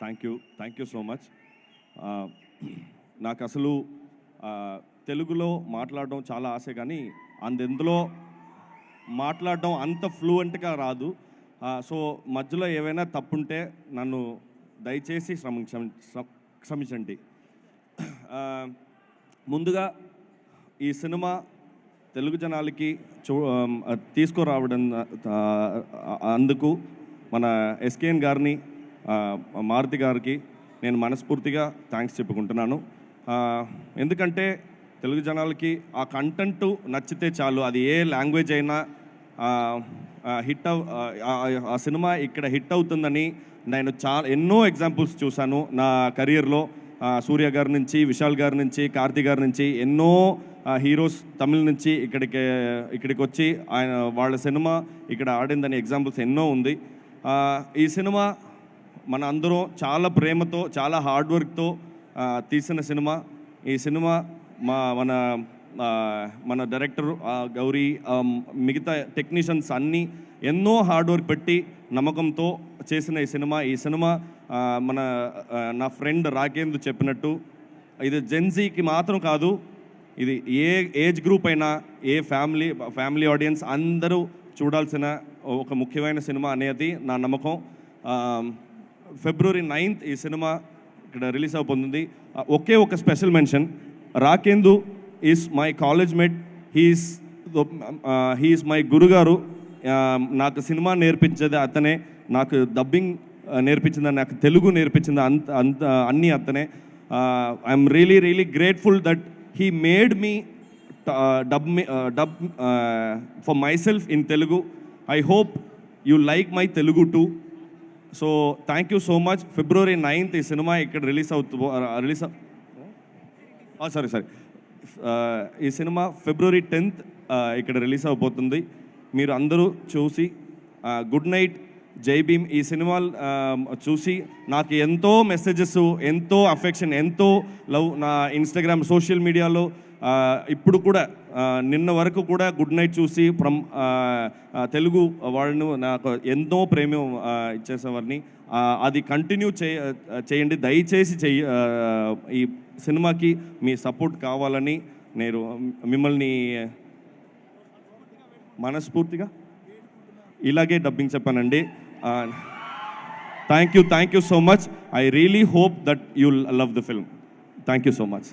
Thank you so much. నాకు అసలు తెలుగులో మాట్లాడడం చాలా ఆశ, కానీ అందులో మాట్లాడడం అంత ఫ్లూయెంట్గా రాదు. సో మధ్యలో ఏవైనా తప్పుంటే నన్ను దయచేసి క్షమించండి. ముందుగా ఈ సినిమా తెలుగు జనాలకి తీసుకురావడం అందుకు మన ఎస్కేఎన్ గారిని, మారుతి గారికి నేను మనస్ఫూర్తిగా థ్యాంక్స్ చెప్పుకుంటున్నాను. ఎందుకంటే తెలుగు జనాలకి ఆ కంటెంట్ నచ్చితే చాలు, అది ఏ లాంగ్వేజ్ అయినా హిట్ ఆ సినిమా ఇక్కడ హిట్ అవుతుందని నేను ఎన్నో ఎగ్జాంపుల్స్ చూశాను నా కెరియర్లో. సూర్య గారి నుంచి, విశాల్ గారి నుంచి, కార్తీ గారి నుంచి ఎన్నో హీరోస్ తమిళ నుంచి ఇక్కడికి వచ్చి వాళ్ళ సినిమా ఇక్కడ ఆడిందని ఎగ్జాంపుల్స్ ఎన్నో ఉంది. ఈ సినిమా మన అందరం చాలా ప్రేమతో, చాలా హార్డ్ వర్క్తో తీసిన సినిమా. ఈ సినిమా మన డైరెక్టర్ గౌరీ, మిగతా టెక్నీషియన్స్ అన్నీ ఎన్నో హార్డ్ వర్క్ పెట్టి నమ్మకంతో చేసిన ఈ సినిమా నా ఫ్రెండ్ రాకేందు చెప్పినట్టు ఇది జెన్జీకి మాత్రం కాదు, ఇది ఏ ఏజ్ గ్రూప్ అయినా, ఏ ఫ్యామిలీ ఆడియన్స్ అందరూ చూడాల్సిన ఒక ముఖ్యమైన సినిమా అనేది నా నమ్మకం. February 9th ఈ సినిమా ఇక్కడ రిలీజ్ అవుతుంది. ఒకే ఒక special mention, Rakendu is my college mate, he's my గురుగారు. నాకు సినిమా నేర్పించేది అతనే, నాకు డబ్బింగ్ నేర్పించింది, నాకు తెలుగు నేర్పించింది అన్నీ అతనే. I'm really grateful that he made me dub for myself in Telugu. I hope you like my Telugu too. So thank you so much. February 9th ఈ సినిమా ఇక్కడ ఈ సినిమా February 10th ఇక్కడ release అవబోతుంది. మీరు అందరూ చూసి good night, జై భీమ్ ఈ సినిమా చూసి నాకు ఎంతో మెసేజెస్, ఎంతో అఫెక్షన్, ఎంతో లవ్ నా ఇన్స్టాగ్రామ్ సోషల్ మీడియాలో ఇప్పుడు కూడా నిన్న వరకు కూడా గుడ్ నైట్ చూసి ఫ్రమ్ తెలుగు వాళ్ళను నాకు ఎంతో ప్రేమ ఇచ్చేసేవారిని. అది కంటిన్యూ చేయండి దయచేసి. ఈ సినిమాకి మీ సపోర్ట్ కావాలని నేను మిమ్మల్ని మనస్ఫూర్తిగా ఇలాగే డబ్బింగ్ చెప్పానండి. Thank you so much. I really hope that you love the film. Thank you so much.